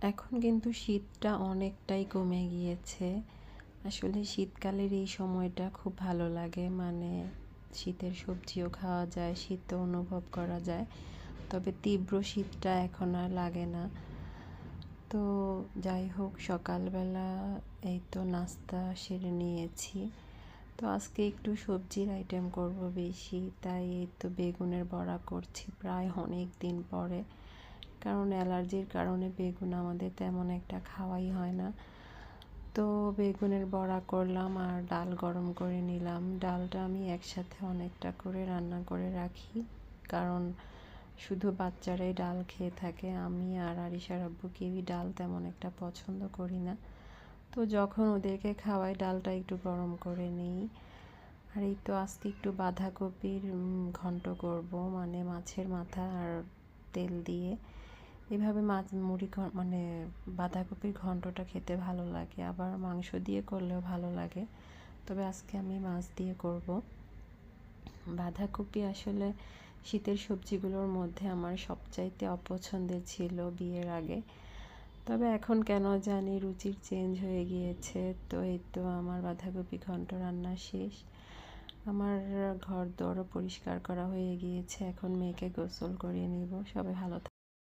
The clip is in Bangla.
এখন কিন্তু শীতটা অনেকটাই কমে গিয়েছে। আসলে শীতকালের এই সময়টা খুব ভালো লাগে। মানে শীতের সবজিও খাওয়া যায়, শীতও অনুভব করা যায়। তবে তীব্র শীতটা এখন আর লাগে না। তো যাই হোক, সকালবেলা এই তো নাস্তা সেরে নিয়েছি। তো আজকে একটু সবজির আইটেম করব বেশি, তাই এই তো বেগুনের বড়া করছি প্রায় অনেক দিন পরে। কারণ অ্যালার্জির কারণে বেগুন আমাদের তেমন একটা খাওয়াই হয় না। তো বেগুনের বড়া করলাম আর ডাল গরম করে নিলাম। ডালটা আমি একসাথে অনেকটা করে রান্না করে রাখি, কারণ শুধু বাচ্চারাই ডাল খেয়ে থাকে। আমি আর আরিশার আব্বু কেউই ডাল তেমন একটা পছন্দ করি না। তো যখন ওদেরকে খাওয়াই ডালটা একটু গরম করে নিই। আর এই তো আজকে একটু বাঁধাকপির ঘন্ট করব, মানে মাছের মাথা আর তেল দিয়ে। এভাবে মাছ মুড়ি মানে বাঁধাকপির ঘন্টটা খেতে ভালো লাগে, আবার মাংস দিয়ে করলেও ভালো লাগে। তবে আজকে আমি মাছ দিয়ে করব। বাঁধাকপি আসলে শীতের সবজিগুলোর মধ্যে আমার সবচাইতে অপছন্দের ছিল বিয়ের আগে। তবে এখন কেন জানি রুচির চেঞ্জ হয়ে গিয়েছে। তো এই তো আমার বাঁধাকপি ঘন্ট রান্না শেষ। আমার ঘর দোরও পরিষ্কার করা হয়ে গিয়েছে। এখন মেয়েকে গোসল করিয়ে নিব। সবাই ভালো